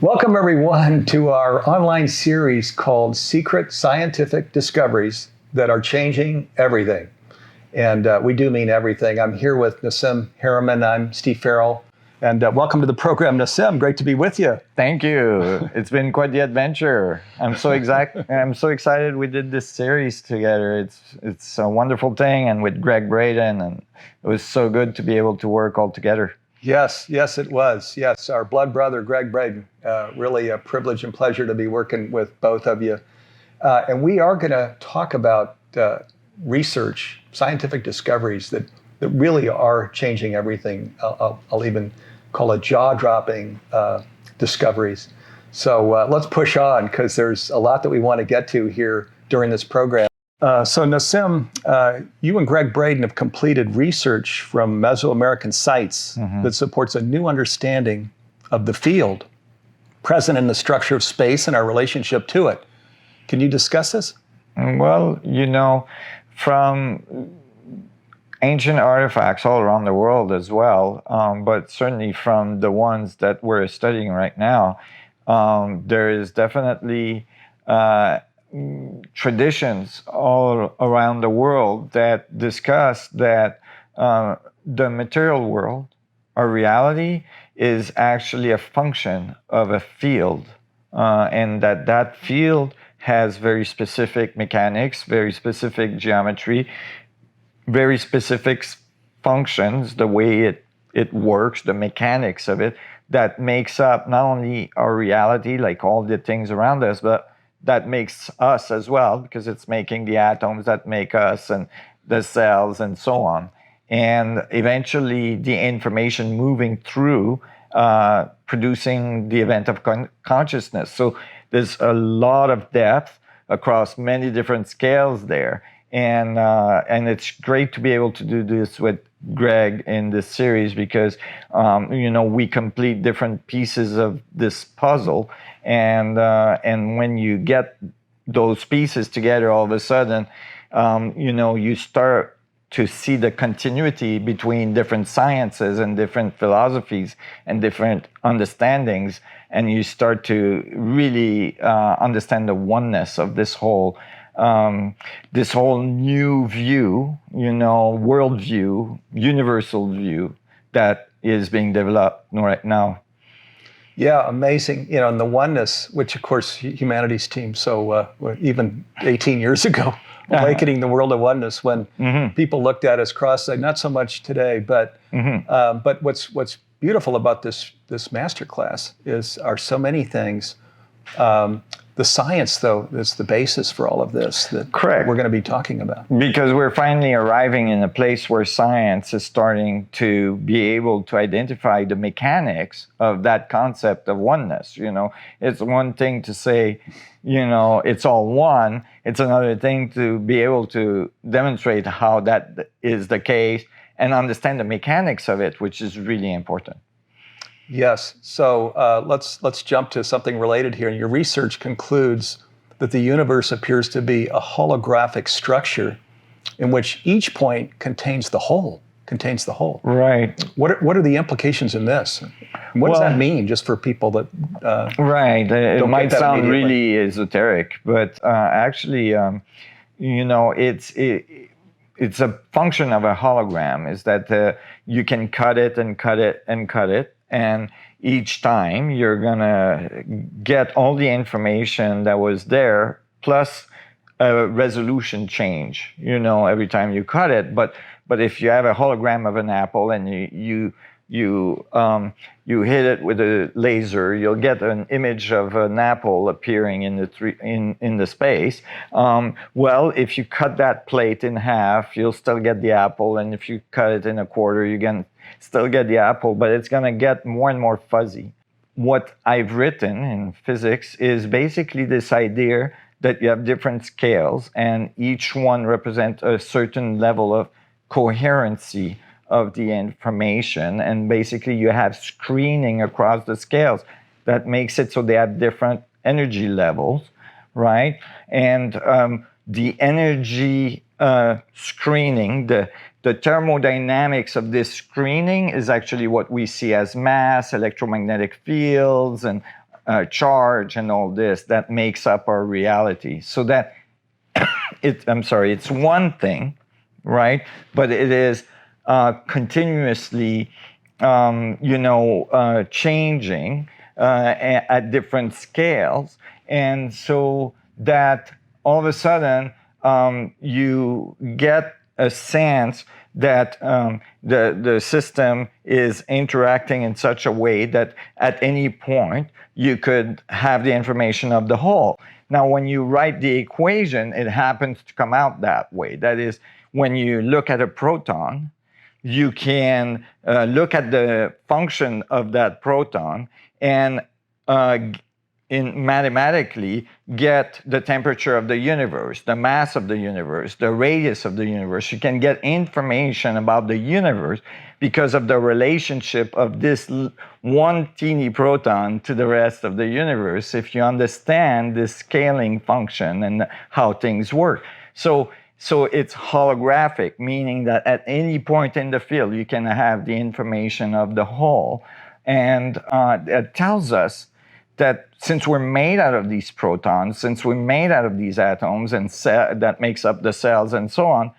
Welcome, everyone, to our online series called Secret Scientific Discoveries That Are Changing Everything. And we do mean everything. I'm here with Nassim Haramein. I'm Steve Farrell. And welcome to the program, Nassim. Great to be with you. Thank you. It's been quite the adventure. I'm so excited we did this series together. It's a wonderful thing, and with Greg Braden, and it was so good to be able to work all together. Yes, it was. Yes, our blood brother, Greg Braden. Really a privilege and pleasure to be working with both of you. And we are going to talk about research, scientific discoveries that really are changing everything. I'll even call it jaw-dropping discoveries. So let's push on, because there's a lot that we want to get to here during this program. So Nassim, you and Greg Braden have completed research from Mesoamerican sites that supports a new understanding of the field present in the structure of space and our relationship to it. Can you discuss this? Well, from ancient artifacts all around the world as well, but certainly from the ones that we're studying right now, there is definitely traditions all around the world that discuss that the material world, our reality, is actually a function of a field, and that field has very specific mechanics, very specific geometry, very specific functions, the way it works, the mechanics of it, that makes up not only our reality, like all the things around us, but that makes us as well, because it's making the atoms that make us and the cells and so on. And eventually the information moving through, producing the event of consciousness. So there's a lot of depth across many different scales there. And it's great to be able to do this with Greg in this series, because we complete different pieces of this puzzle, and when you get those pieces together, all of a sudden, you start to see the continuity between different sciences and different philosophies and different understandings, and you start to really understand the oneness of this whole new view, worldview, universal view that is being developed right now. Yeah, amazing. And the oneness, which of course humanities team, so even 18 years ago, awakening the world of oneness, when people looked at us cross-eyed, not so much today, but what's beautiful about this masterclass are so many things. The science, though, is the basis for all of this that Correct. We're going to be talking about. Because we're finally arriving in a place where science is starting to be able to identify the mechanics of that concept of oneness. It's one thing to say, it's all one. It's another thing to be able to demonstrate how that is the case and understand the mechanics of it, which is really important. Yes. So let's jump to something related here. Your research concludes that the universe appears to be a holographic structure in which each point contains the whole. Right. What are the implications in this? What does that mean, just for people that right? It might sound really esoteric, but actually, it's a function of a hologram. Is that you can cut it and cut it and cut it. And each time you're gonna get all the information that was there, plus a resolution change, every time you cut it. But if you have a hologram of an apple and you hit it with a laser, you'll get an image of an apple appearing in the space. Well, if you cut that plate in half, you'll still get the apple, and if you cut it in a quarter, you can still get the apple, but it's going to get more and more fuzzy. What I've written in physics is basically this idea that you have different scales, and each one represents a certain level of coherency of the information, and basically you have screening across the scales that makes it so they have different energy levels, right? And the energy screening, the thermodynamics of this screening is actually what we see as mass, electromagnetic fields, and charge and all this that makes up our reality. So that it's one thing, right? But it is continuously, changing at different scales. And so that all of a sudden you get a sense that the system is interacting in such a way that at any point you could have the information of the whole. Now, when you write the equation, it happens to come out that way. That is, when you look at a proton, you can look at the function of that proton and mathematically get the temperature of the universe, the mass of the universe, the radius of the universe. You can get information about the universe because of the relationship of this one teeny proton to the rest of the universe, if you understand this scaling function and how things work. So it's holographic, meaning that at any point in the field, you can have the information of the whole. And it tells us that since we're made out of these protons, since we're made out of these atoms and that makes up the cells and so on,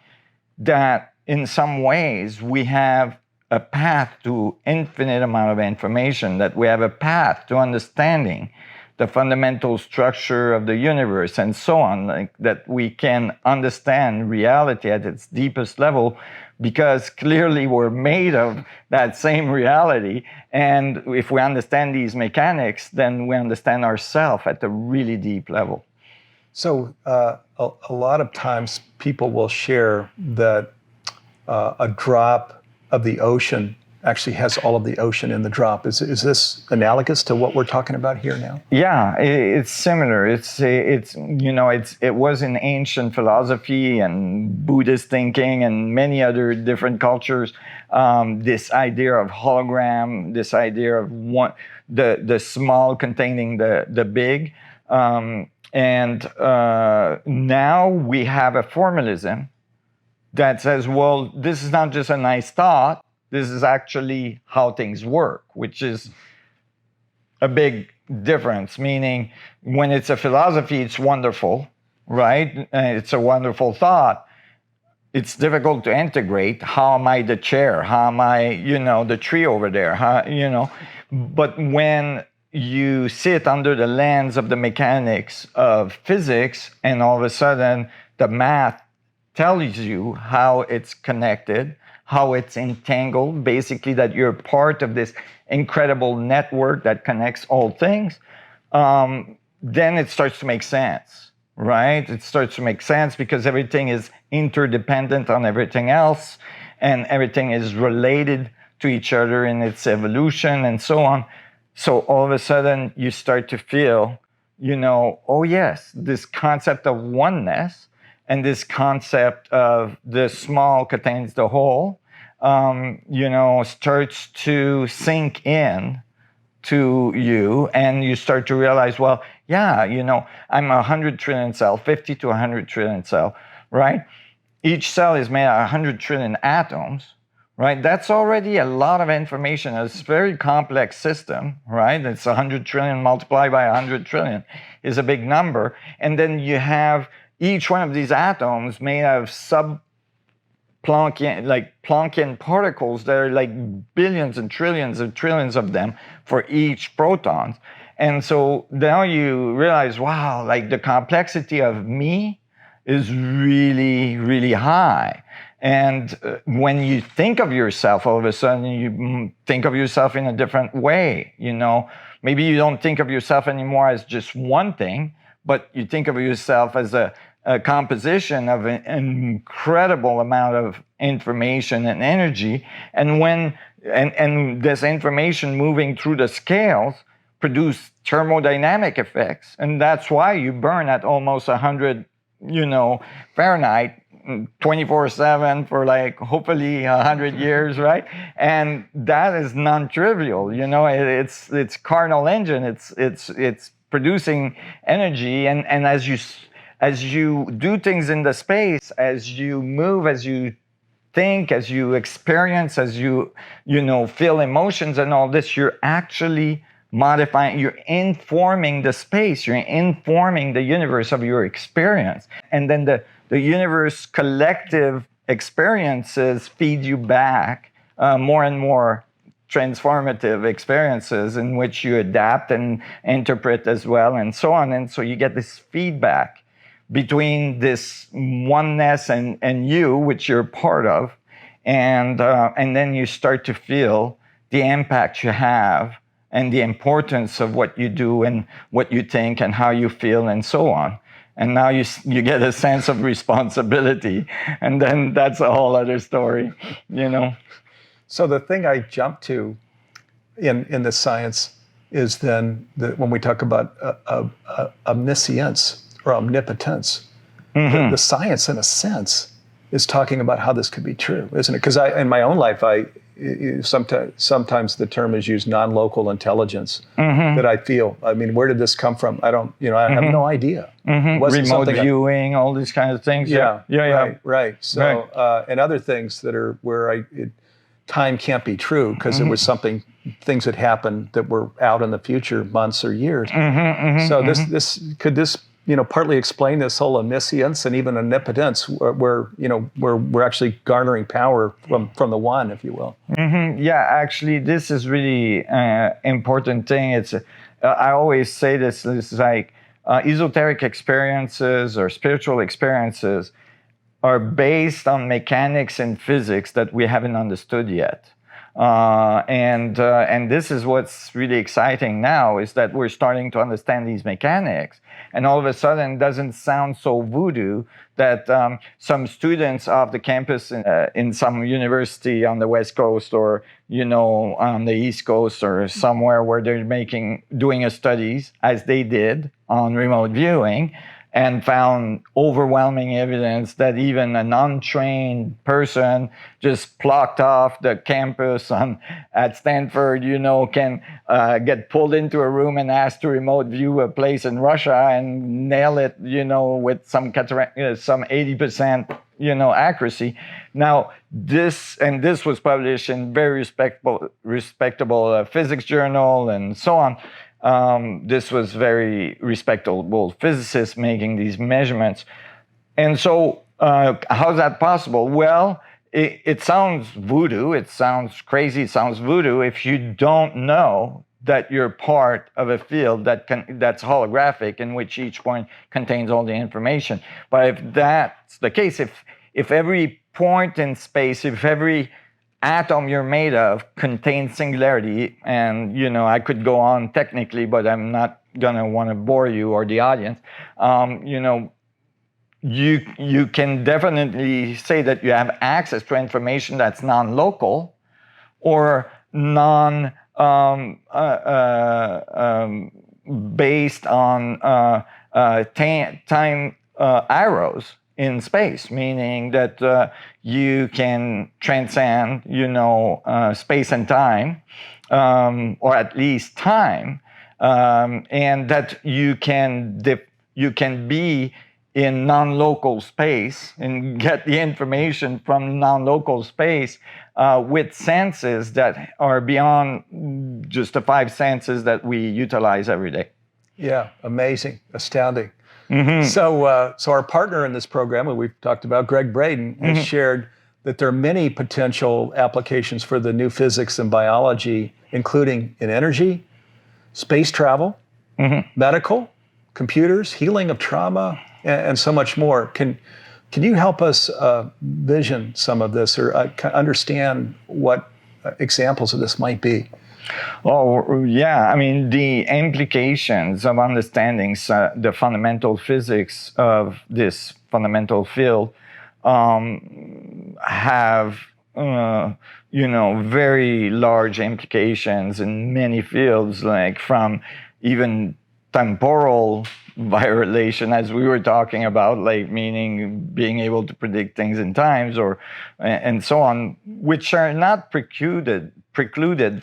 that in some ways we have a path to infinite amount of information, that we have a path to understanding the fundamental structure of the universe and so on, like that we can understand reality at its deepest level because clearly we're made of that same reality. And if we understand these mechanics, then we understand ourselves at a really deep level. So a lot of times people will share that a drop of the ocean actually has all of the ocean in the drop. Is this analogous to what we're talking about here now? Yeah, it's similar. It was in ancient philosophy and Buddhist thinking and many other different cultures. This idea of hologram, this idea of the small containing the big, and now we have a formalism that says, well, this is not just a nice thought. This is actually how things work, which is a big difference, meaning when it's a philosophy, it's wonderful, right? It's a wonderful thought. It's difficult to integrate. How am I the chair? How am I, the tree over there? But when you sit under the lens of the mechanics of physics and all of a sudden the math tells you how it's connected, how it's entangled, basically that you're part of this incredible network that connects all things, then it starts to make sense, right? It starts to make sense because everything is interdependent on everything else and everything is related to each other in its evolution and so on. So all of a sudden you start to feel, oh yes, this concept of oneness and this concept of the small contains the whole, starts to sink in to you, and you start to realize, well, yeah, I'm 100 trillion cell, 50 to 100 trillion cell, right? Each cell is made of 100 trillion atoms, right? That's already a lot of information. It's a very complex system, right? It's 100 trillion multiplied by 100 trillion is a big number. And then you have each one of these atoms made of Planckian particles that are like billions and trillions of them for each proton. And so now you realize, wow, like the complexity of me is really, really high. And when you think of yourself, all of a sudden you think of yourself in a different way. Maybe you don't think of yourself anymore as just one thing, but you think of yourself as a composition of an incredible amount of information and energy. And and this information moving through the scales produce thermodynamic effects. And that's why you burn at almost 100, Fahrenheit 24/7 for hopefully 100 years, right? And that is non-trivial. It's carnal engine. It's producing energy, and as you do things in the space, as you move, as you think, as you experience, as you feel emotions and all this, you're actually modifying, you're informing the space, you're informing the universe of your experience. And then the universe collective experiences feed you back more and more transformative experiences in which you adapt and interpret as well, and so on. And so you get this feedback between this oneness and you, which you're part of, and then you start to feel the impact you have and the importance of what you do and what you think and how you feel and so on. And now you get a sense of responsibility, and then that's a whole other story, you know. So the thing I jump to in the science is then when we talk about omniscience or omnipotence, the science, in a sense, is talking about how this could be true, isn't it? Because in my own life, sometimes the term is used, non-local intelligence, that I feel. I mean, where did this come from? I don't, I have no idea. Remote viewing, all these kinds of things. Yeah. Right. So, and other things that are where time can't be true because it was things that happened that were out in the future, months or years. So this could partly explain this whole omniscience and even omnipotence, where we're actually garnering power from the one, if you will. Yeah, actually, this is really important thing. It's I always say this. It's like esoteric experiences or spiritual experiences are based on mechanics and physics that we haven't understood yet. And this is what's really exciting now, is that we're starting to understand these mechanics, and all of a sudden it doesn't sound so voodoo that some students off the campus in some university on the West Coast or on the East Coast or somewhere where they're doing studies as they did on remote viewing, and found overwhelming evidence that even an untrained person just plucked off the campus at Stanford, can get pulled into a room and asked to remote view a place in Russia and nail it, with some 80%, accuracy. Now, this was published in very respectable physics journal and so on. This was very respectable physicists making these measurements. And so how's that possible? Well, it sounds voodoo, it sounds crazy, it sounds voodoo if you don't know that you're part of a field that's holographic, in which each point contains all the information. But if that's the case, if every point in space, if every atom you're made of contains singularity, and I could go on technically, but I'm not gonna want to bore you or the audience. You can definitely say that you have access to information that's non-local or based on time arrows in space, meaning that you can transcend, space and time, or at least time, and that you can be in non-local space and get the information from non-local space with senses that are beyond just the 5 senses that we utilize every day. Yeah, amazing, astounding. So our partner in this program, who we've talked about, Greg Braden, has shared that there are many potential applications for the new physics and biology, including in energy, space travel, medical, computers, healing of trauma, and so much more. Can you help us vision some of this, or understand what examples of this might be? Oh, yeah. I mean, the implications of understanding the fundamental physics of this fundamental field have, very large implications in many fields, like from even temporal violation, as we were talking about, like meaning being able to predict things in times and so on, which are not precluded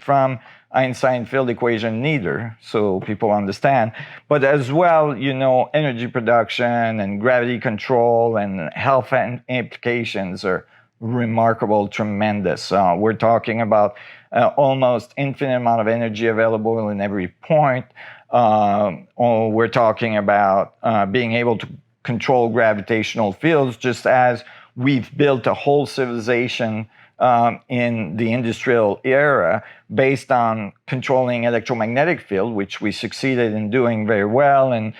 from Einstein field equation neither, so people understand. But as well, energy production and gravity control and health implications are remarkable, tremendous. We're talking about almost infinite amount of energy available in every point. Or we're talking about being able to control gravitational fields, just as we've built a whole civilization in the industrial era based on controlling electromagnetic field, which we succeeded in doing very well, and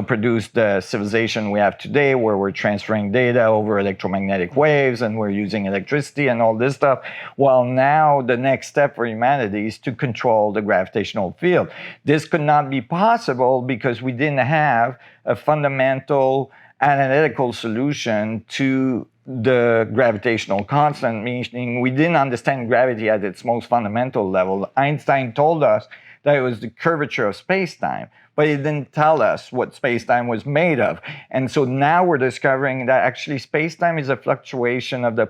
produced the civilization we have today, where we're transferring data over electromagnetic waves and we're using electricity and all this stuff. Well, now the next step for humanity is to control the gravitational field. This could not be possible because we didn't have a fundamental analytical solution to the gravitational constant, meaning we didn't understand gravity at its most fundamental level. Einstein told us that it was the curvature of space-time, but he didn't tell us what space-time was made of. And so now we're discovering that actually space-time is a fluctuation of the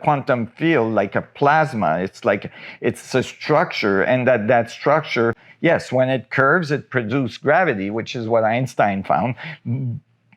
quantum field, like a plasma. It's a structure, and that structure, yes, when it curves, it produces gravity, which is what Einstein found.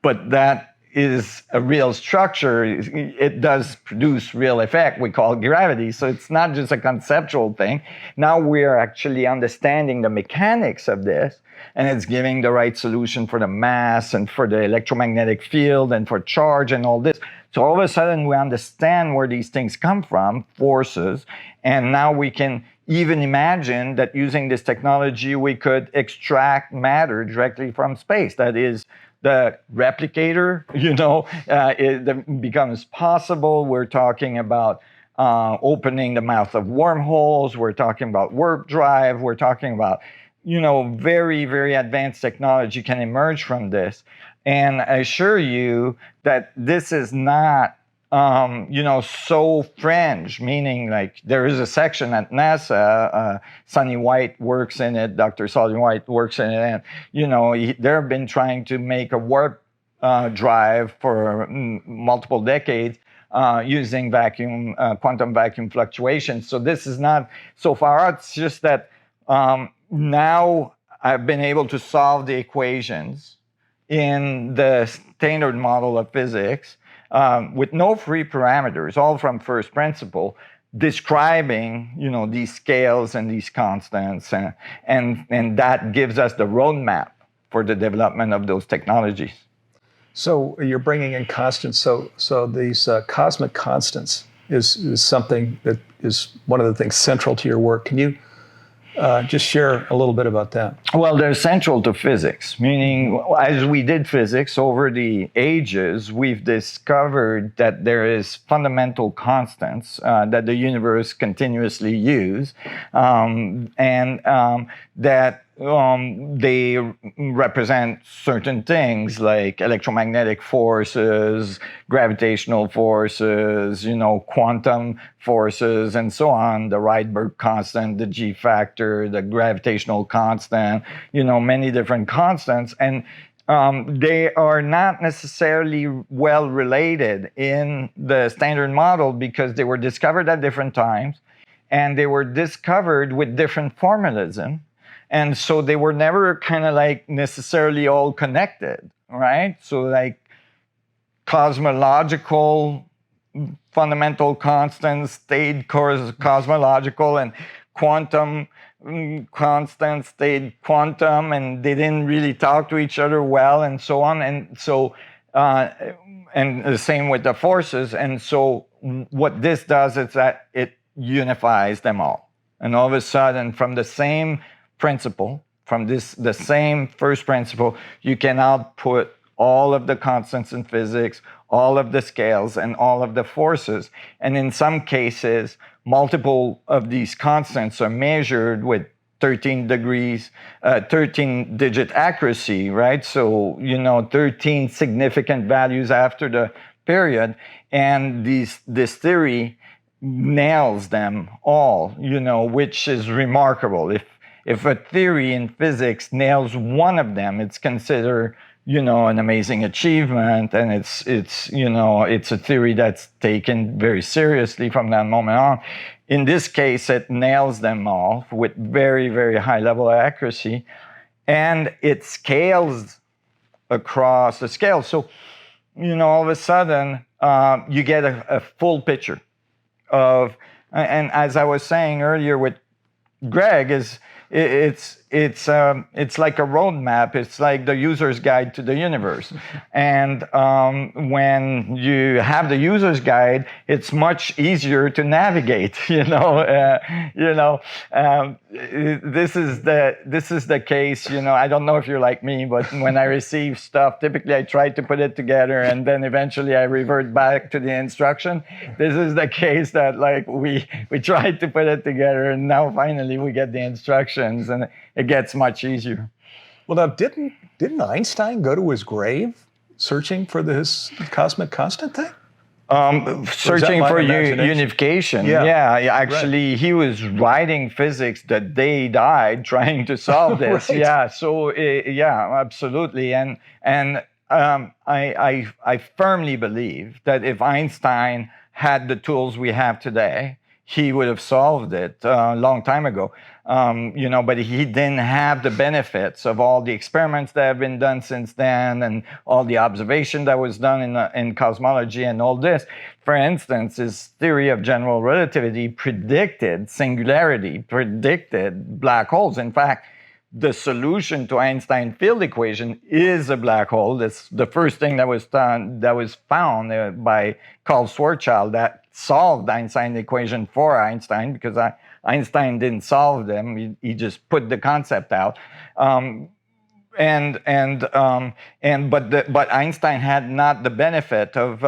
But that is a real structure. It does produce real effect. We call it gravity. So it's not just a conceptual thing. Now we are actually understanding the mechanics of this, and it's giving the right solution for the mass and for the electromagnetic field and for charge and all this. So all of a sudden we understand where these things come from, forces, and now we can even imagine that using this technology we could extract matter directly from space. That is, the replicator, it becomes possible. We're talking about opening the mouth of wormholes. We're talking about warp drive. We're talking about, very, very advanced technology can emerge from this. And I assure you that this is not, so fringe, meaning like there is a section at NASA, Sonny White works in it, Dr. Sonny White works in it, and, they've been trying to make a warp drive for multiple decades using quantum vacuum fluctuations. So this is not so far out. It's just that now I've been able to solve the equations in the standard model of physics with no free parameters, all from first principle, describing, these scales and these constants, and that gives us the roadmap for the development of those technologies. So you're bringing in constants. So these cosmic constants is something that is one of the things central to your work. Can you just share a little bit about that? Well, they're central to physics, meaning as we did physics over the ages, we've discovered that there is fundamental constants that the universe continuously use, and that they represent certain things like electromagnetic forces, gravitational forces, quantum forces, and so on, the Rydberg constant, the G factor, the gravitational constant, many different constants. And they are not necessarily well related in the standard model because they were discovered at different times and they were discovered with different formalism. And so they were never kind of like necessarily all connected, right? So like cosmological fundamental constants stayed cosmological, and quantum constants stayed quantum, and they didn't really talk to each other well, and so on. And so, and the same with the forces. And so what this does is that it unifies them all. And all of a sudden, from the same principle, the same first principle, you can output all of the constants in physics, all of the scales, and all of the forces. And in some cases, multiple of these constants are measured with 13-digit accuracy, right? So, 13 significant values after the period. And this theory nails them all, which is remarkable. If a theory in physics nails one of them, it's considered, an amazing achievement, and it's a theory that's taken very seriously from that moment on. In this case, it nails them all with very, very high level of accuracy, and it scales across the scale. So, all of a sudden, you get a full picture of, and as I was saying earlier with Greg, it's like a roadmap. It's like the user's guide to the universe. And when you have the user's guide, it's much easier to navigate. This is the case. I don't know if you're like me, but when I receive stuff, typically I try to put it together, and then eventually I revert back to the instruction. This is the case that like we tried to put it together, and now finally we get the instructions, and it gets much easier. Well, now, didn't Einstein go to his grave searching for his cosmic constant thing? Searching for unification. Yeah, actually, right. He was writing physics the day he died, trying to solve this. Right. Yeah, so yeah, absolutely, and I firmly believe that if Einstein had the tools we have today, he would have solved it a long time ago. But he didn't have the benefits of all the experiments that have been done since then, and all the observation that was done in cosmology and all this. For instance, his theory of general relativity predicted singularity, predicted black holes. In fact, the solution to Einstein field equation is a black hole. That's the first thing that was found by Carl Schwarzschild that solved the Einstein equation for Einstein, because Einstein didn't solve them. He just put the concept out. But Einstein had not the benefit of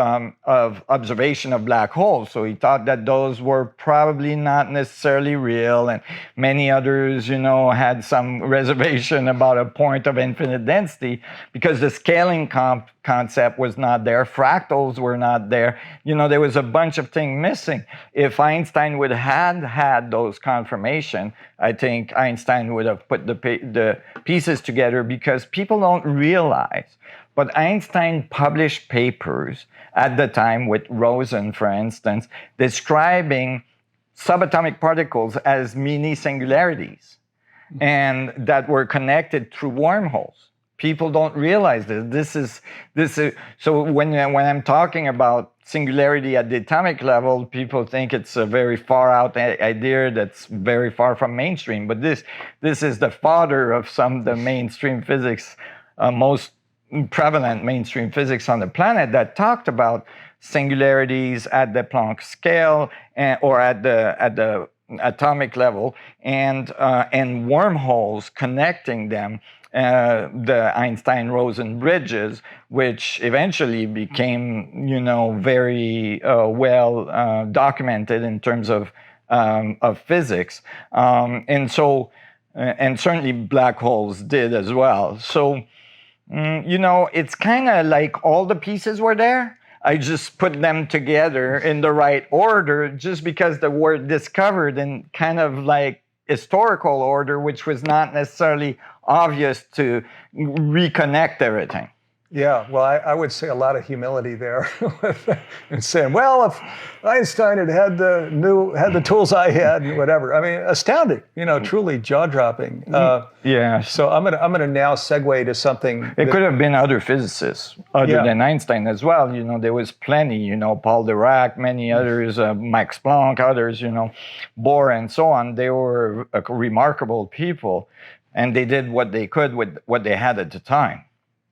observation of black holes, so he thought that those were probably not necessarily real, and many others, had some reservation about a point of infinite density because the scaling concept was not there, fractals were not there. There was a bunch of things missing. If Einstein would have had those confirmation, I think Einstein would have put the pieces together, because people don't realize, but Einstein published papers at the time with Rosen, for instance, describing subatomic particles as mini singularities, and that were connected through wormholes. People don't realize this. This is so when I'm talking about singularity at the atomic level, people think it's a very far out idea that's very far from mainstream. But this is the father of some of the mainstream physics, most prevalent mainstream physics on the planet, that talked about singularities at the Planck scale or at the atomic level, and wormholes connecting them. The Einstein-Rosen bridges, which eventually became, very well documented in terms of physics, and certainly black holes did as well. So, it's kind of like all the pieces were there. I just put them together in the right order, just because they were discovered in kind of like historical order, which was not necessarily obvious to reconnect everything. Yeah, well, I would say a lot of humility there, and saying, well, if Einstein had the tools I had, and whatever. I mean, astounding, truly jaw-dropping. Yeah. So I'm gonna now segue to something. It could have been other physicists other than Einstein as well. There was plenty. Paul Dirac, many others, Max Planck, others. Bohr, and so on. They were remarkable people, and they did what they could with what they had at the time.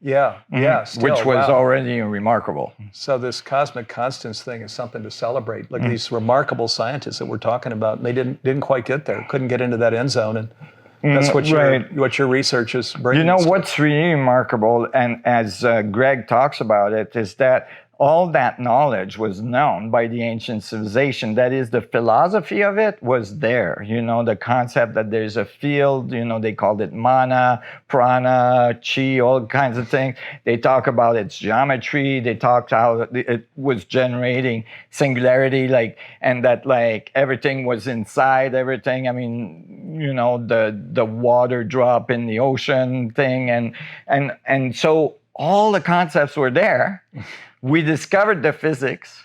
Yeah, yeah. Still, which was already remarkable. So this cosmic constants thing is something to celebrate. Like these remarkable scientists that we're talking about, and they didn't quite get there, couldn't get into that end zone, and that's what your research is bringing. What's really remarkable, and as Greg talks about it, is that all that knowledge was known by the ancient civilization. That is, the philosophy of it was there. The concept that there's a field, they called it mana, prana, chi, all kinds of things. They talk about its geometry. They talked how it was generating singularity, and that everything was inside everything. I mean, the water drop in the ocean thing. And so all the concepts were there. We discovered the physics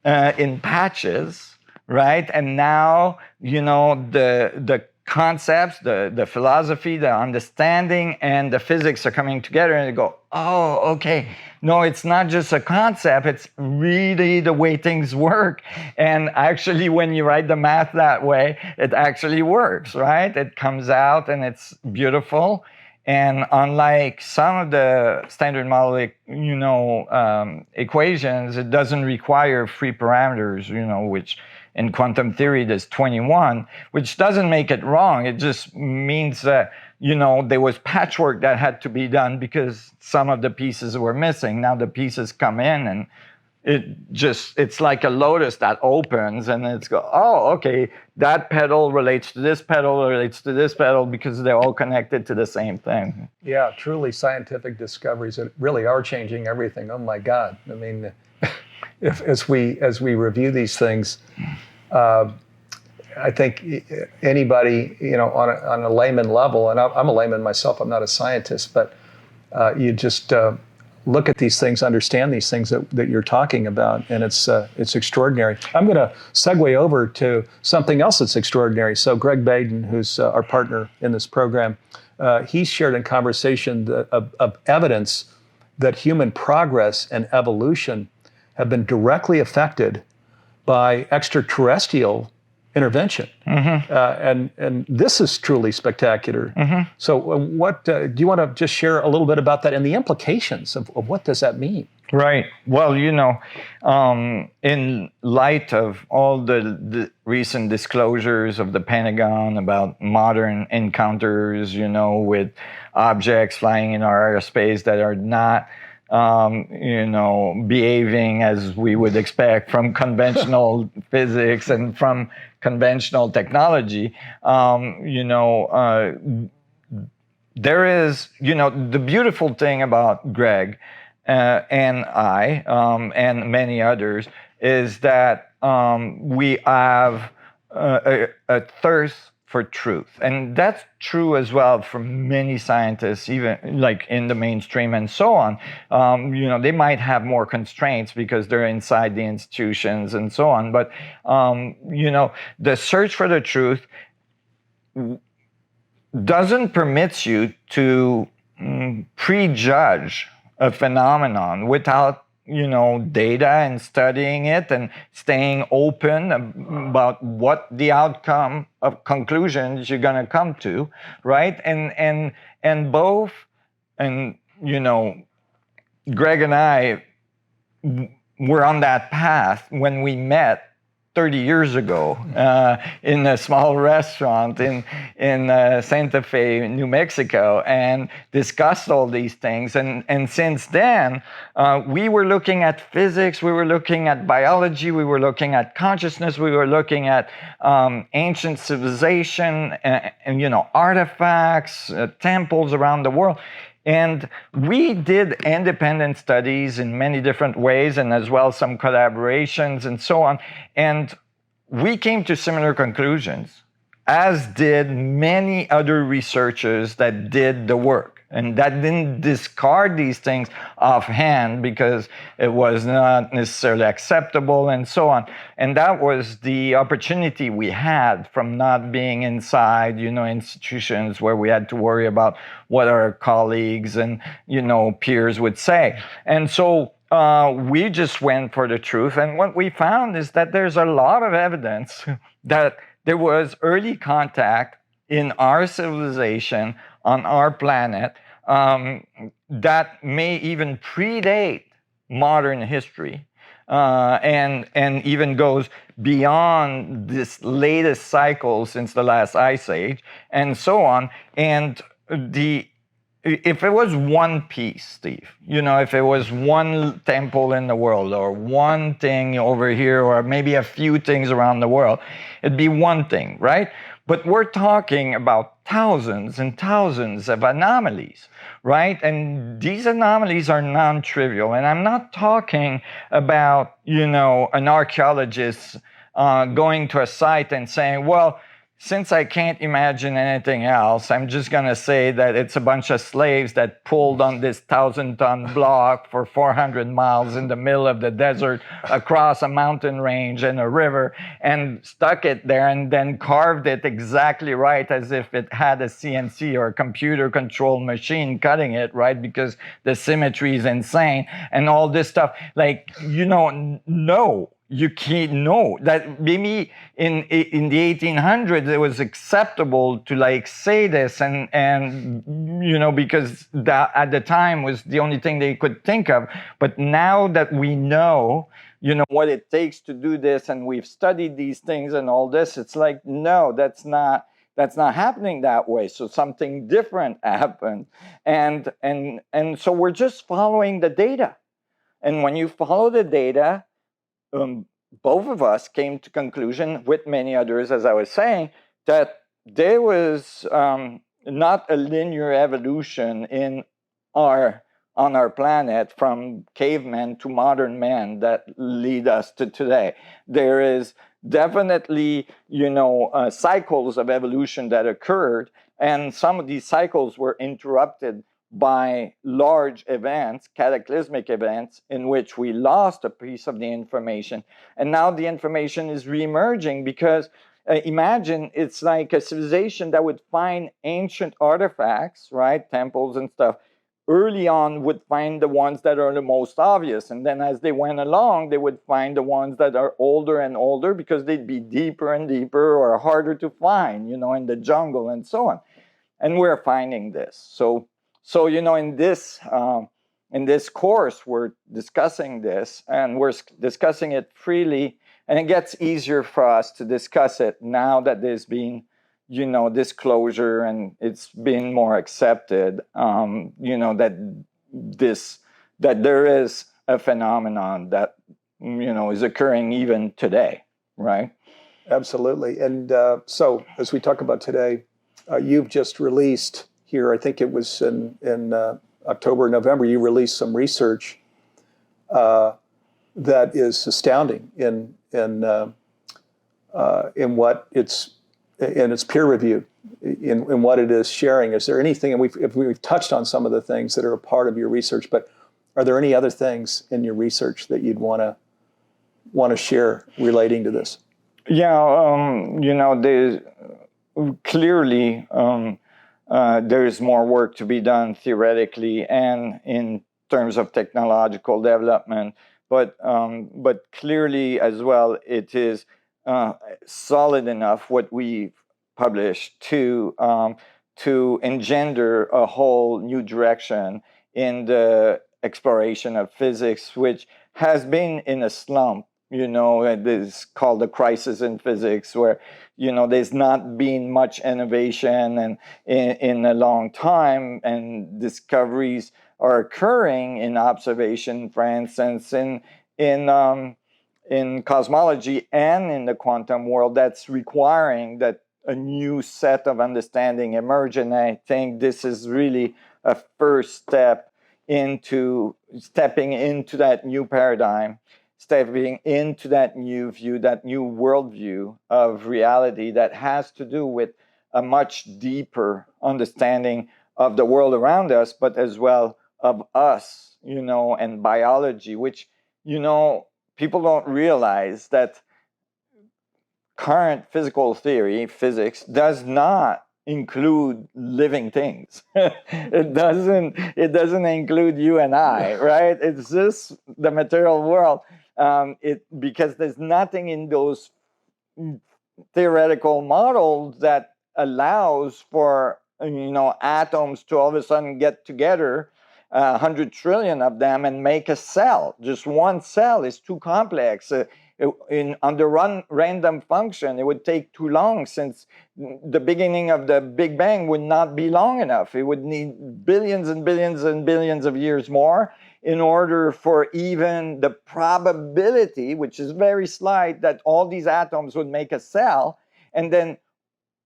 in patches, right? And now, the concepts, the philosophy, the understanding, and the physics are coming together, and you go, oh, okay, no, it's not just a concept, it's really the way things work. And actually, when you write the math that way, it actually works, right? It comes out and it's beautiful. And unlike some of the standard model, equations, it doesn't require free parameters, which in quantum theory there's 21, which doesn't make it wrong. It just means that, there was patchwork that had to be done because some of the pieces were missing. Now the pieces come in and it's like a lotus that opens and it's okay, that pedal relates to this pedal because they're all connected to the same thing. Yeah, truly scientific discoveries that really are changing everything. Oh my God. I mean, as we review these things, I think anybody, on a layman level, and I'm a layman myself, I'm not a scientist, but you just look at these things, understand these things that you're talking about, and it's extraordinary. I'm going to segue over to something else that's extraordinary. So Greg Baden, who's our partner in this program, he shared in conversation of evidence that human progress and evolution have been directly affected by extraterrestrial intervention. And this is truly spectacular. So what do you want to just share a little bit about that and the implications of what does that mean? Right. Well, in light of all the recent disclosures of the Pentagon about modern encounters, with objects flying in our airspace that are not behaving as we would expect from conventional physics and from conventional technology, there is, the beautiful thing about Greg and I and many others is that we have a thirst for truth. And that's true as well for many scientists, even like in the mainstream and so on. They might have more constraints because they're inside the institutions and so on. But, the search for the truth doesn't permit you to prejudge a phenomenon without data and studying it and staying open about what the outcome of conclusions you're going to come to, right? And both, and Greg and I were on that path when we met 30 years ago in a small restaurant in Santa Fe, New Mexico, and discussed all these things. And since then, we were looking at physics, we were looking at biology, we were looking at consciousness, we were looking at ancient civilization and artifacts, temples around the world. And we did independent studies in many different ways, and as well some collaborations and so on. And we came to similar conclusions, as did many other researchers that did the work. And that didn't discard these things offhand because it was not necessarily acceptable and so on. And that was the opportunity we had from not being inside, institutions where we had to worry about what our colleagues and, peers would say. And so we just went for the truth. And what we found is that there's a lot of evidence that there was early contact in our civilization on our planet that may even predate modern history and even goes beyond this latest cycle since the last ice age and so on. And if it was one piece, Steve, if it was one temple in the world or one thing over here or maybe a few things around the world, it'd be one thing, right? But we're talking about thousands and thousands of anomalies, right? And these anomalies are non-trivial. And I'm not talking about, an archaeologist going to a site and saying, well, since I can't imagine anything else, I'm just going to say that it's a bunch of slaves that pulled on this 1,000-ton block for 400 miles in the middle of the desert across a mountain range and a river and stuck it there and then carved it exactly right as if it had a CNC or a computer controlled machine cutting it, right? Because the symmetry is insane and all this stuff. Like, no. You can't know that maybe in the 1800s it was acceptable to like say this and because that at the time was the only thing they could think of. But now that we know what it takes to do this and we've studied these things and all this, it's like, no, that's not happening that way. So something different happened, and so we're just following the data. And when you follow the data, both of us came to conclusion, with many others, as I was saying, that there was not a linear evolution on our planet from cavemen to modern men that lead us to today. There is definitely, cycles of evolution that occurred, and some of these cycles were interrupted by large events, cataclysmic events, in which we lost a piece of the information. And now the information is reemerging because imagine it's like a civilization that would find ancient artifacts, right? Temples and stuff. Early on would find the ones that are the most obvious. And then as they went along, they would find the ones that are older and older because they'd be deeper and deeper or harder to find, in the jungle and so on. And we're finding this. So in this course, we're discussing this, and we're discussing it freely, and it gets easier for us to discuss it now that there's been, disclosure and it's been more accepted. That there is a phenomenon that is occurring even today, right? Absolutely. And so as we talk about today, you've just released here, I think it was in October, November, you released some research that is astounding in what it's peer reviewed in what it is sharing. Is there anything? And we've touched on some of the things that are a part of your research, but are there any other things in your research that you'd want to share relating to this? Yeah, there's clearly there's more work to be done theoretically and in terms of technological development, but clearly as well, it is solid enough what we've published to engender a whole new direction in the exploration of physics, which has been in a slump. This called the crisis in physics, where there's not been much innovation and in a long time, and discoveries are occurring in observation, for instance, in cosmology and in the quantum world, that's requiring that a new set of understanding emerge. And I think this is really a first step into stepping into that new paradigm, stepping into that new view, that new worldview of reality that has to do with a much deeper understanding of the world around us, but as well of us, and biology, which, people don't realize that current physical theory, physics, does not include living things. It doesn't include you and I, right? It's just the material world. Because there's nothing in those theoretical models that allows for atoms to all of a sudden get together, 100 trillion of them, and make a cell. Just one cell is too complex. Under random function, it would take too long, since the beginning of the Big Bang would not be long enough. It would need billions and billions and billions of years more in order for even the probability, which is very slight, that all these atoms would make a cell, and then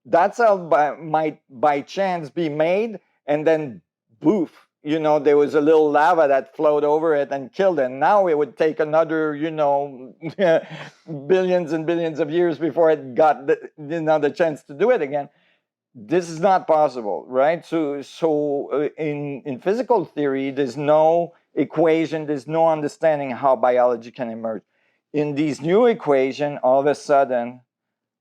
that cell might by chance be made, and then boof, there was a little lava that flowed over it and killed it. Now it would take another, billions and billions of years before it got the chance to do it again. This is not possible, right? So in physical theory, there's no equation, there's no understanding how biology can emerge. In these new equation, all of a sudden,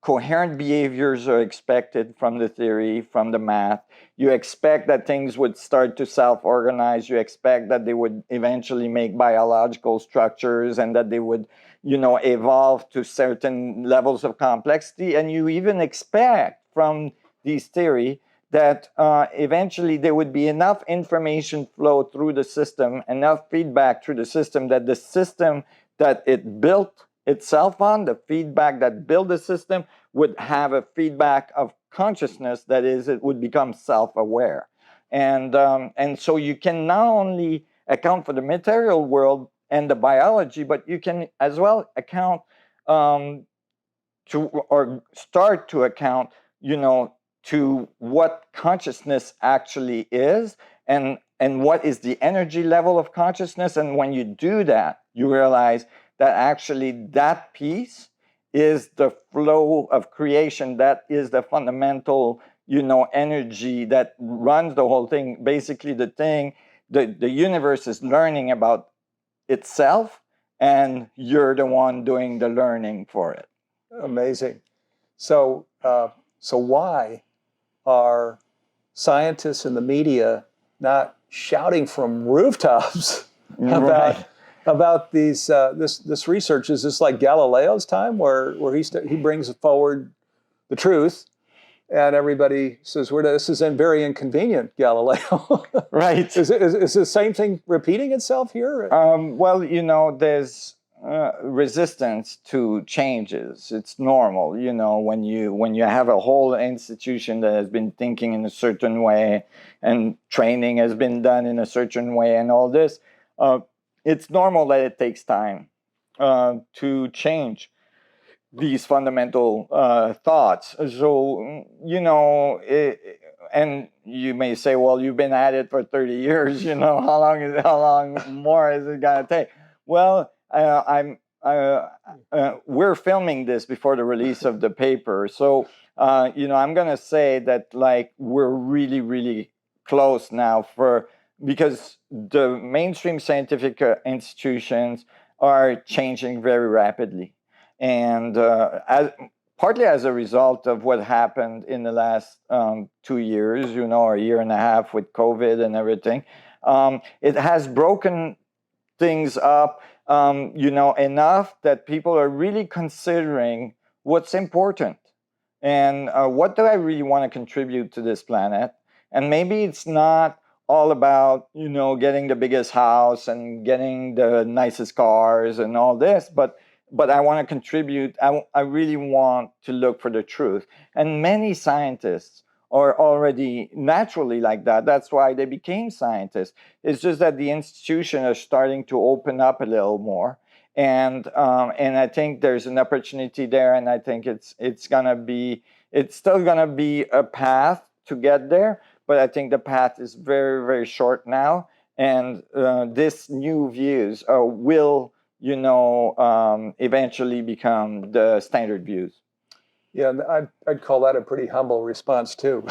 coherent behaviors are expected from the theory, from the math. You expect that things would start to self-organize. You expect that they would eventually make biological structures and that they would, evolve to certain levels of complexity. And you even expect from these theory that eventually there would be enough information flow through the system, enough feedback through the system that the system that it built itself on, the feedback that built the system, would have a feedback of consciousness, that is, it would become self-aware. And so you can not only account for the material world and the biology, but you can as well account to, or start to account, to what consciousness actually is, and what is the energy level of consciousness. And when you do that, you realize that actually that piece is the flow of creation. That is the fundamental, energy that runs the whole thing. Basically, the universe is learning about itself, and you're the one doing the learning for it. Amazing. So why are scientists and the media not shouting from rooftops about these this research? Is this like Galileo's time, where he brings forward the truth, and everybody says, this is very inconvenient, Galileo. Right. Is the same thing repeating itself here? Well, there's resistance to changes. It's normal, when you have a whole institution that has been thinking in a certain way, and training has been done in a certain way, and all this. It's normal that it takes time to change these fundamental thoughts. So, and you may say, well, you've been at it for 30 years, how long more is it going to take? Well, we're filming this before the release of the paper. So, I'm going to say that, like, we're really, really close now, because the mainstream scientific institutions are changing very rapidly. And partly as a result of what happened in the last 2 years, or a year and a half with COVID and everything, it has broken things up, enough that people are really considering what's important, and what do I really want to contribute to this planet. And maybe it's not all about, getting the biggest house and getting the nicest cars and all this, but I want to contribute. I really want to look for the truth. And many scientists are already naturally like that. That's why they became scientists. It's just that the institution is starting to open up a little more. And I think there's an opportunity there. And I think it's still gonna be a path to get there. But I think the path is very, very short now. And this new views will, eventually become the standard views. Yeah, I'd call that a pretty humble response too.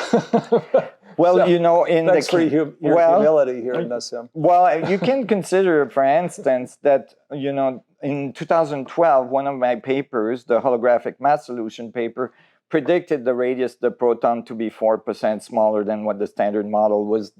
Well, so, thanks for your humility here, Nassim. Well, you can consider, for instance, that in 2012, one of my papers, the holographic mass solution paper, predicted the radius of the proton to be 4% smaller than what the standard model was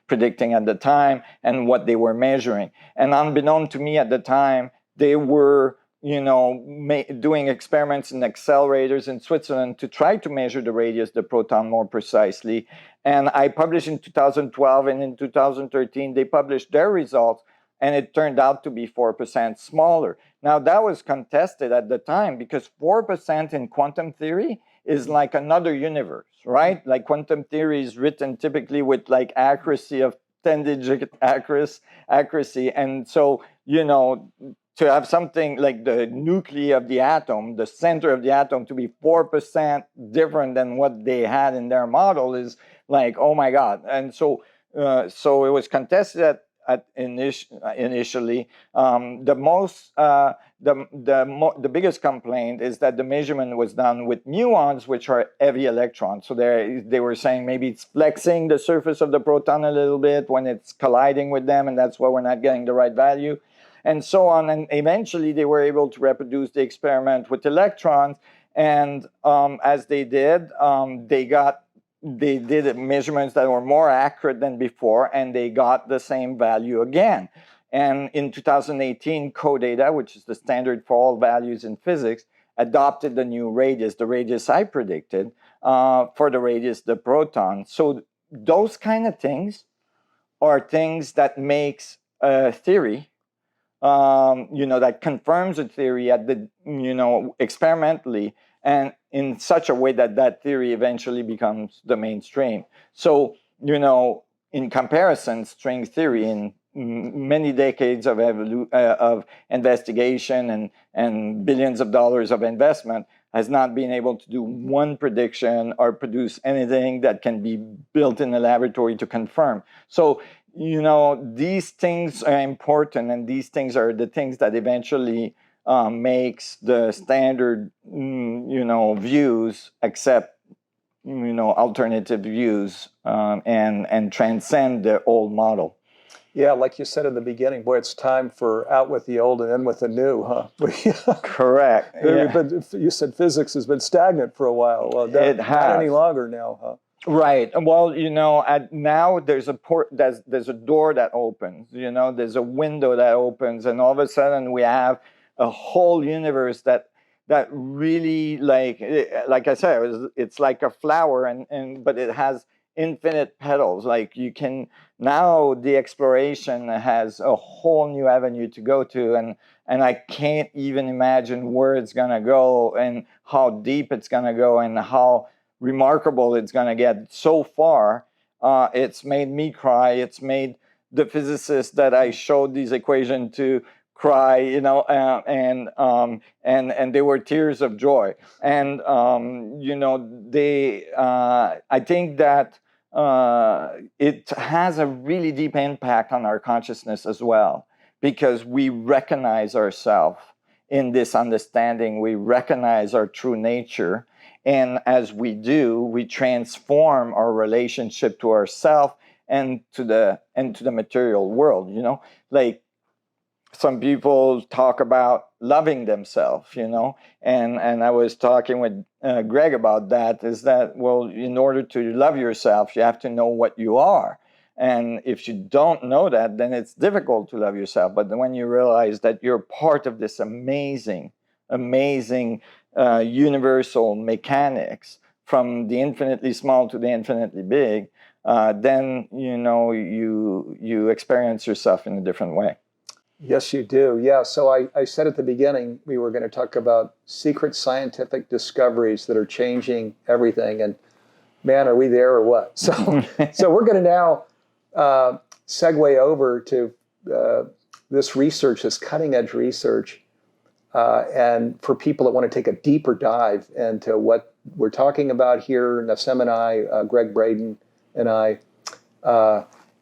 predicting at the time and what they were measuring. And unbeknown to me at the time, they were doing experiments in accelerators in Switzerland to try to measure the radius of the proton more precisely. And I published in 2012, and in 2013, they published their results, and it turned out to be 4% smaller. Now, that was contested at the time because 4% in quantum theory is like another universe, right? Like, quantum theory is written typically with like accuracy of 10-digit accuracy. And so, to have something like the nuclei of the atom, the center of the atom, to be 4% different than what they had in their model is like, oh my God. And so so it was contested initially. The biggest complaint is that the measurement was done with muons, which are heavy electrons. So they were saying maybe it's flexing the surface of the proton a little bit when it's colliding with them, and that's why we're not getting the right value, and so on. And eventually they were able to reproduce the experiment with electrons, and as they did, they did measurements that were more accurate than before, and they got the same value again. And in 2018, CODATA, which is the standard for all values in physics, adopted the new radius, the radius I predicted, for the radius, the proton. So those kind of things are things that makes a theory, that confirms a theory at the, experimentally, and in such a way that that theory eventually becomes the mainstream. So, in comparison, string theory in many decades of investigation and billions of dollars of investment has not been able to do one prediction or produce anything that can be built in a laboratory to confirm. So, these things are important, and these things are the things that eventually makes the standard, views accept, alternative views, and transcend the old model. Yeah, like you said in the beginning, boy, it's time for out with the old and in with the new, huh? Correct. Yeah. You said physics has been stagnant for a while. Well, It has. Not any longer now, huh? Right. Well, now there's a door that opens. There's a window that opens, and all of a sudden we have a whole universe that really, like I said, it's like a flower, but it has infinite petals. Like you can now the exploration has a whole new avenue to go to, and I can't even imagine where it's gonna go and how deep it's gonna go and how remarkable it's going to get. So far, it's made me cry. It's made the physicists that I showed these equations to cry, and they were tears of joy. And I think that it has a really deep impact on our consciousness as well, because we recognize ourselves in this understanding. We recognize our true nature. And as we do, we transform our relationship to ourselves and to the material world. Like some people talk about loving themselves, and I was talking with Greg about that. Is that, well, in order to love yourself, you have to know what you are. And if you don't know that, then it's difficult to love yourself. But when you realize that you're part of this amazing universal mechanics, from the infinitely small to the infinitely big, then you experience yourself in a different way. Yes, you do. Yeah. So I said at the beginning we were going to talk about secret scientific discoveries that are changing everything, and man, are we there or what? So we're going to now segue over to this research, this cutting edge research. And for people that want to take a deeper dive into what we're talking about here, Nassim and I, Greg Braden and I,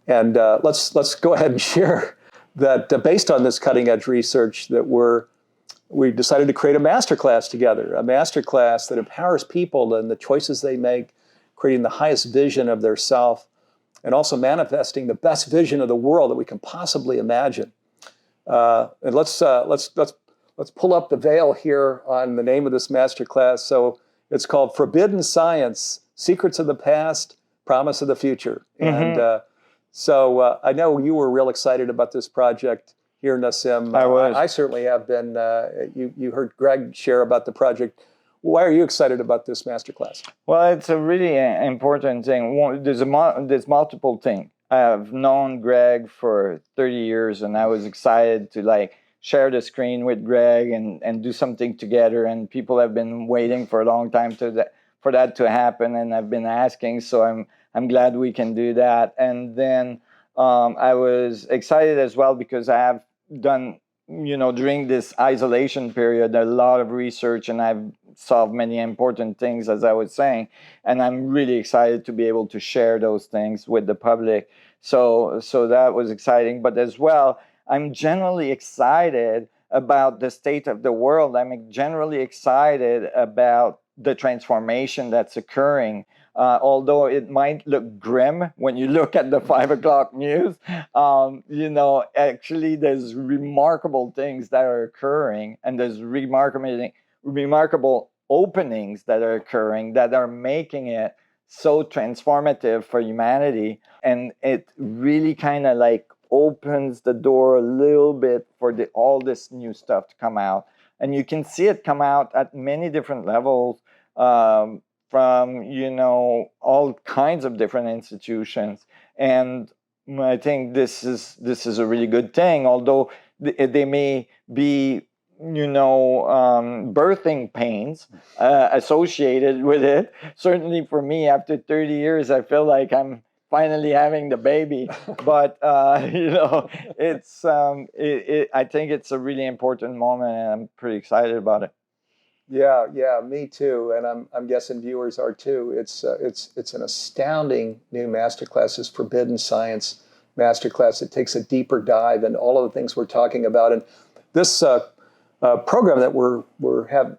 let's go ahead and share that based on this cutting edge research that we decided to create a masterclass together, a masterclass that empowers people in the choices they make, creating the highest vision of their self, and also manifesting the best vision of the world that we can possibly imagine. And let's pull up the veil here on the name of this masterclass. So it's called Forbidden Science: Secrets of the Past, Promise of the Future. Mm-hmm. And so I know you were real excited about this project here, Nassim. I was. I certainly have been. You heard Greg share about the project. Why are you excited about this masterclass? Well, it's a really important thing. There's multiple things. I've known Greg for 30 years, and I was excited to share the screen with Greg and do something together. And people have been waiting for a long time for that to happen, and I've been asking. So I'm glad we can do that. And then I was excited as well because I have done during this isolation period, a lot of research, and I've solved many important things, as I was saying, and I'm really excited to be able to share those things with the public. So that was exciting. But as well, I'm generally excited about the state of the world. I'm generally excited about the transformation that's occurring. Although it might look grim when you look at the 5 o'clock news, actually there's remarkable things that are occurring, and there's remarkable openings that are occurring that are making it so transformative for humanity. And it really kind of like opens the door a little bit for all this new stuff to come out. And you can see it come out at many different levels, from all kinds of different institutions. And I think this is a really good thing, although they may be birthing pains associated with it. Certainly for me, after 30 years, I feel like I'm finally having the baby. But it's I think it's a really important moment, and I'm pretty excited about it. Yeah, me too, and I'm guessing viewers are too. It's an astounding new masterclass, this Forbidden Science masterclass. It takes a deeper dive into all of the things we're talking about, and this program that we're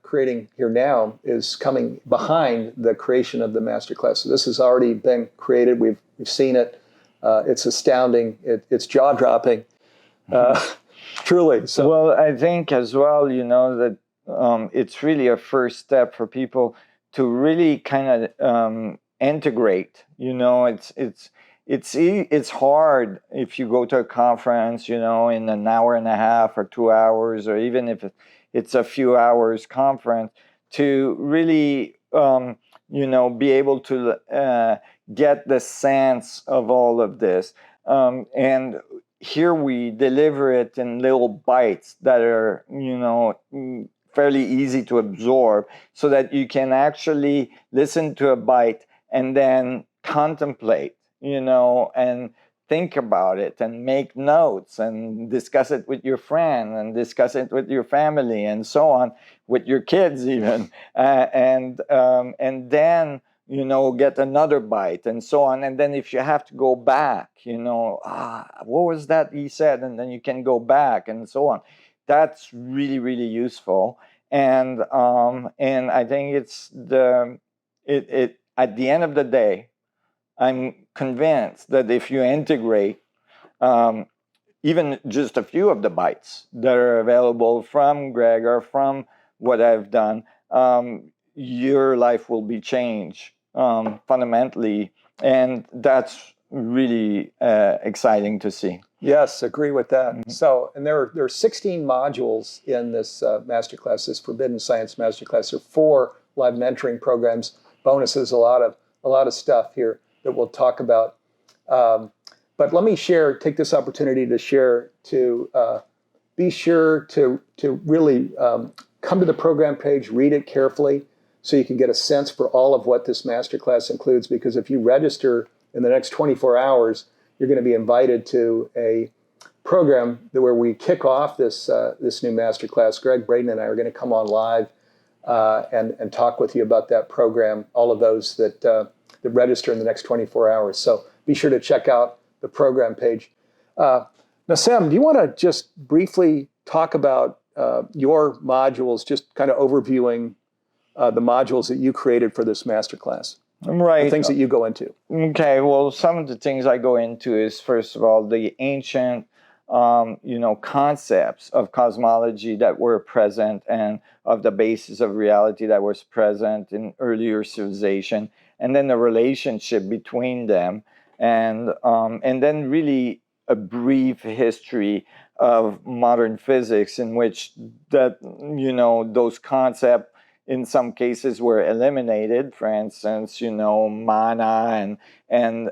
creating here now is coming behind the creation of the masterclass. So this has already been created. We've seen it. It's astounding. It's jaw dropping. Truly. So well, I think as well, that it's really a first step for people to really kind of integrate. It's hard if you go to a conference, in an hour and a half or 2 hours, or even if it's a few hours conference, to really be able to get the sense of all of this. And here we deliver it in little bites that are, fairly easy to absorb, so that you can actually listen to a bite and then contemplate, and think about it and make notes and discuss it with your friend and discuss it with your family and so on, with your kids even, and then get another bite and so on. And then if you have to go back, what was that he said, and then you can go back and so on. That's really, really useful. And I think it's at the end of the day, I'm convinced that if you integrate even just a few of the bites that are available from Greg or from what I've done, your life will be changed fundamentally. And that's really exciting to see. Yes, agree with that. Mm-hmm. So, and there are 16 modules in this masterclass, this Forbidden Science masterclass. There are 4 live mentoring programs, bonuses, a lot of stuff here that we'll talk about. But let me take this opportunity to share, to be sure to really come to the program page, read it carefully, so you can get a sense for all of what this masterclass includes. Because if you register in the next 24 hours, you're going to be invited to a program where we kick off this new masterclass. Greg Braden and I are going to come on live and talk with you about that program, all of those that register in the next 24 hours. So be sure to check out the program page. Nassim, do you want to just briefly talk about your modules, just kind of overviewing the modules that you created for this masterclass? Right. The things that you go into. Okay, well, some of the things I go into is, first of all, the ancient, concepts of cosmology that were present, and of the basis of reality that was present in earlier civilization, and then the relationship between them, and then really a brief history of modern physics, in which those concepts in some cases were eliminated. For instance, mana and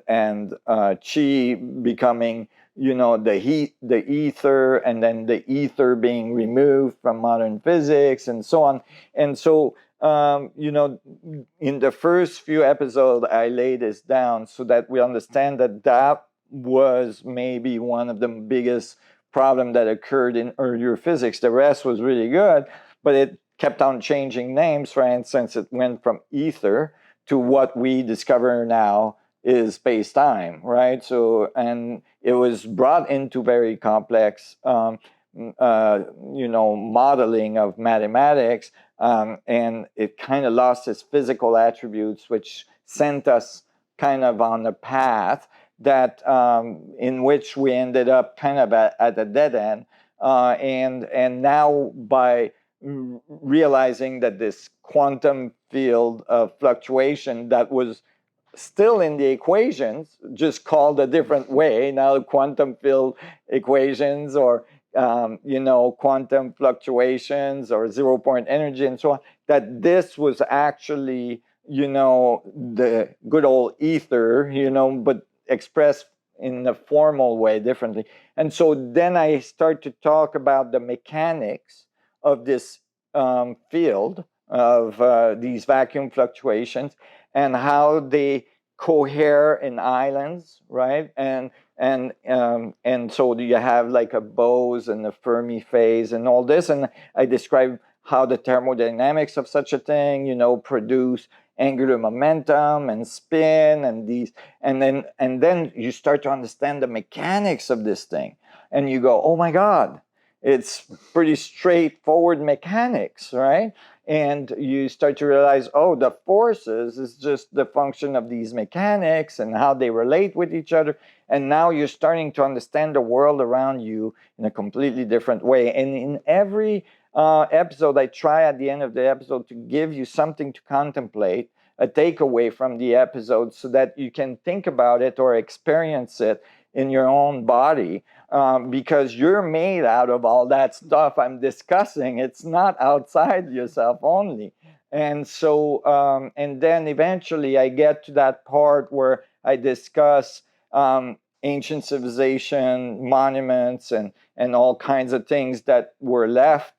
chi becoming, the ether, and then the ether being removed from modern physics, and so on. And so, in the first few episodes, I lay this down so that we understand that was maybe one of the biggest problem that occurred in earlier physics. The rest was really good, but it kept on changing names. For instance, it went from ether to what we discover now is space-time, right? So, and it was brought into very complex, modeling of mathematics, and it kind of lost its physical attributes, which sent us kind of on a path that in which we ended up kind of at a dead end. And now by realizing that this quantum field of fluctuation that was still in the equations, just called a different way now, quantum field equations, or quantum fluctuations, or 0 point energy, and so on, that this was actually the good old ether, but expressed in a formal way differently. And so then I start to talk about the mechanics of this field of these vacuum fluctuations, and how they cohere in islands, right? And so you have like a Bose and a Fermi phase and all this, and I describe how the thermodynamics of such a thing, produce angular momentum and spin and these, and then you start to understand the mechanics of this thing, and you go, oh my God, it's pretty straightforward mechanics, right? And you start to realize, oh, the forces is just the function of these mechanics and how they relate with each other. And now you're starting to understand the world around you in a completely different way. And in every episode, I try at the end of the episode to give you something to contemplate, a takeaway from the episode, so that you can think about it or experience it in your own body. Because you're made out of all that stuff I'm discussing. It's not outside yourself only. And so, and then eventually I get to that part where I discuss ancient civilization, monuments, and all kinds of things that were left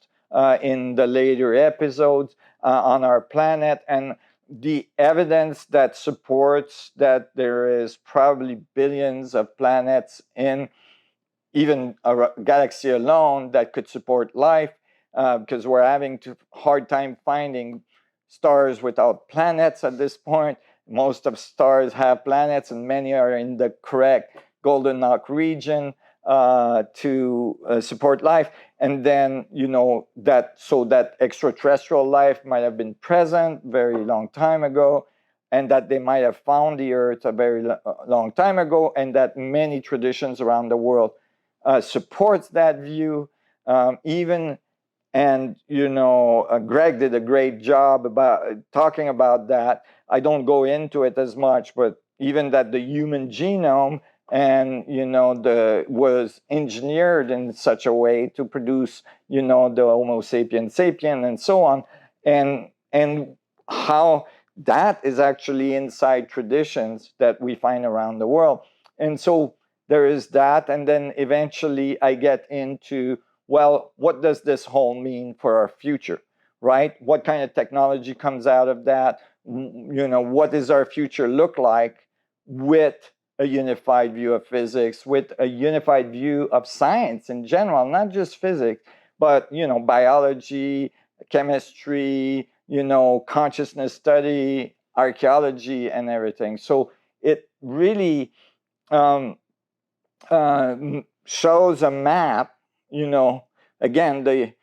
in the later episodes on our planet, and the evidence that supports that there is probably billions of planets in even a galaxy alone that could support life, because we're having a hard time finding stars without planets at this point. Most of stars have planets, and many are in the correct golden knock region to support life. And then that extraterrestrial life might have been present very long time ago, and that they might have found the Earth a very long time ago, and that many traditions around the world supports that view. Even, and Greg did a great job about talking about that. I don't go into it as much, but even that the human genome and was engineered in such a way to produce the Homo sapiens sapien and so on, and how that is actually inside traditions that we find around the world. And so there is that, and then eventually I get into, well, what does this whole mean for our future, right? What kind of technology comes out of that? What does our future look like with a unified view of physics, with a unified view of science in general, not just physics, but biology, chemistry, consciousness study, archaeology, and everything. So it really shows a map, again, the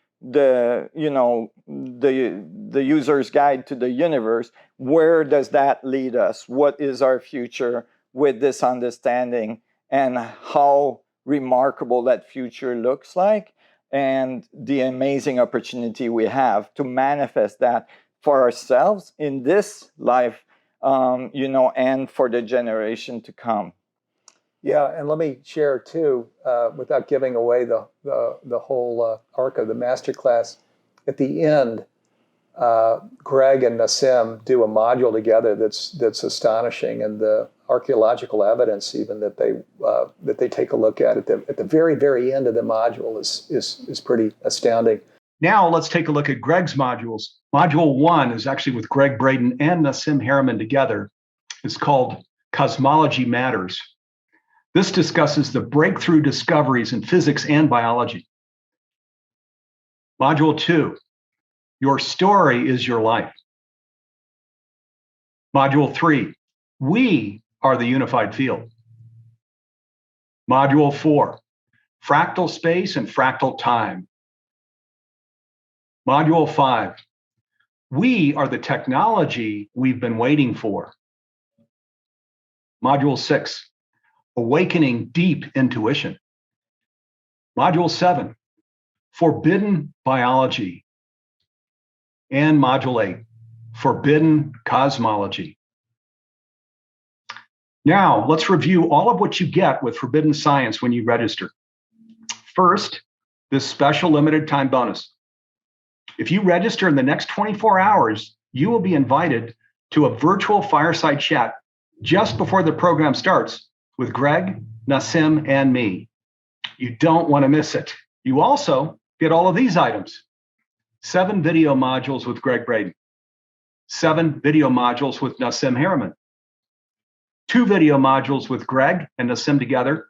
user's guide to the universe. Where does that lead us? What is our future with this understanding, and how remarkable that future looks like, and the amazing opportunity we have to manifest that for ourselves in this life, and for the generation to come. Yeah, and let me share too, without giving away the whole arc of the masterclass. At the end, Greg and Nassim do a module together that's astonishing, and the archaeological evidence even that they take a look at the very end of the module is pretty astounding. Now let's take a look at Greg's modules. Module 1 is actually with Greg Braden and Nassim Haramein together. It's called Cosmology Matters. This discusses the breakthrough discoveries in physics and biology. Module 2, your story is your life. Module 3, we are the unified field. Module 4, fractal space and fractal time. Module 5, we are the technology we've been waiting for. Module 6, awakening deep intuition. Module 7, forbidden biology. And Module 8, forbidden cosmology. Now, let's review all of what you get with Forbidden Science when you register. First, this special limited time bonus. If you register in the next 24 hours, you will be invited to a virtual fireside chat just before the program starts with Greg, Nassim, and me. You don't want to miss it. You also get all of these items: 7 video modules with Greg Braden, 7 video modules with Nassim Haramein, 2 video modules with Greg and Nassim together,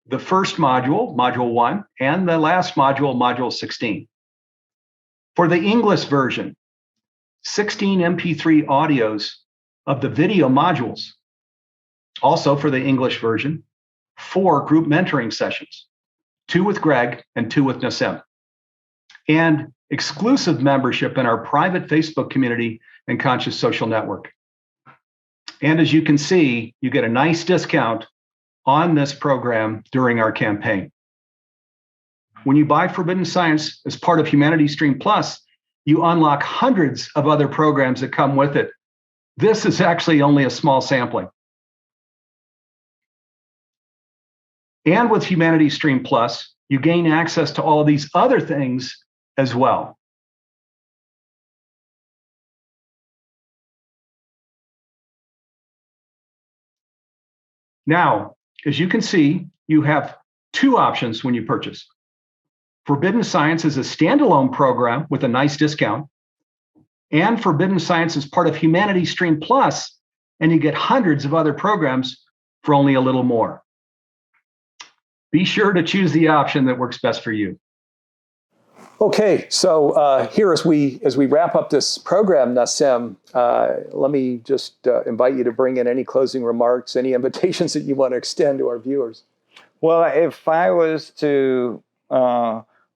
the first module, Module 1, and the last module, Module 16. For the English version, 16 MP3 audios of the video modules. Also for the English version, 4 group mentoring sessions, 2 with Greg and 2 with Nassim. And exclusive membership in our private Facebook community and Conscious Social Network. And as you can see, you get a nice discount on this program during our campaign. When you buy Forbidden Science as part of Humanity Stream Plus, you unlock hundreds of other programs that come with it. This is actually only a small sampling. And with Humanity Stream Plus, you gain access to all of these other things as well. Now, as you can see, you have 2 options when you purchase. Forbidden Science is a standalone program with a nice discount, and Forbidden Science is part of Humanity Stream Plus, and you get hundreds of other programs for only a little more. Be sure to choose the option that works best for you. Okay, so here as we wrap up this program, Nassim, let me just invite you to bring in any closing remarks, any invitations that you want to extend to our viewers. Well, if I was to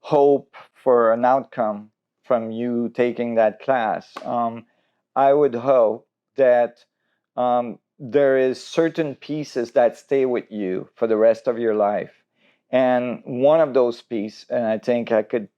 hope for an outcome from you taking that class, I would hope that there is certain pieces that stay with you for the rest of your life. And one of those pieces, and I think I could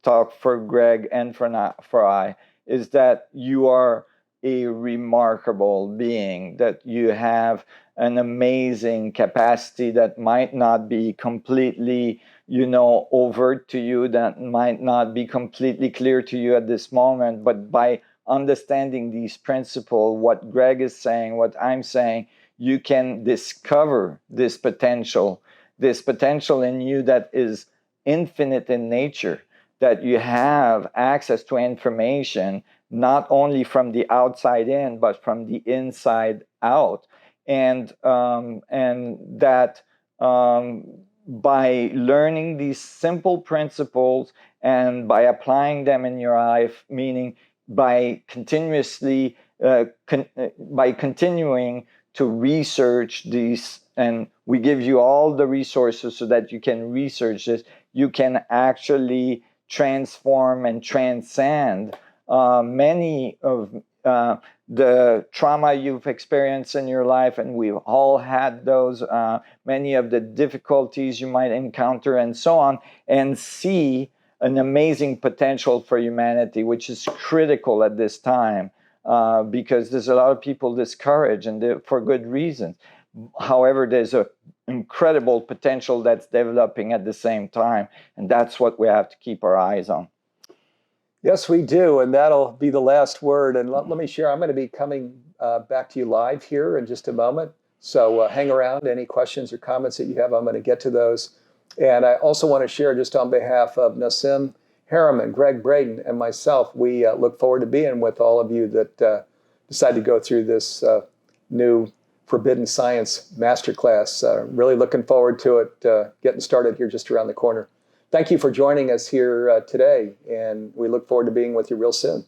talk for Greg and for I, is that you are a remarkable being, that you have an amazing capacity that might not be completely, overt to you, that might not be completely clear to you at this moment, but by understanding these principles, what Greg is saying, what I'm saying, you can discover this potential in you that is infinite in nature, that you have access to information not only from the outside in, but from the inside out, and that by learning these simple principles and by applying them in your life, meaning by continuously by continuing to research these, and we give you all the resources so that you can research this, you can actually transform and transcend many of the trauma you've experienced in your life, and we've all had those, many of the difficulties you might encounter and so on, and see an amazing potential for humanity, which is critical at this time, because there's a lot of people discouraged, and for good reasons. However, there's an incredible potential that's developing at the same time, and that's what we have to keep our eyes on. Yes, we do, and that'll be the last word. And let me share, I'm going to be coming back to you live here in just a moment. So hang around. Any questions or comments that you have, I'm going to get to those. And I also want to share, just on behalf of Nassim Haramein, Greg Braden, and myself, we look forward to being with all of you that decide to go through this new Forbidden Science Masterclass. Really looking forward to it getting started here just around the corner. Thank you for joining us here today, and we look forward to being with you real soon.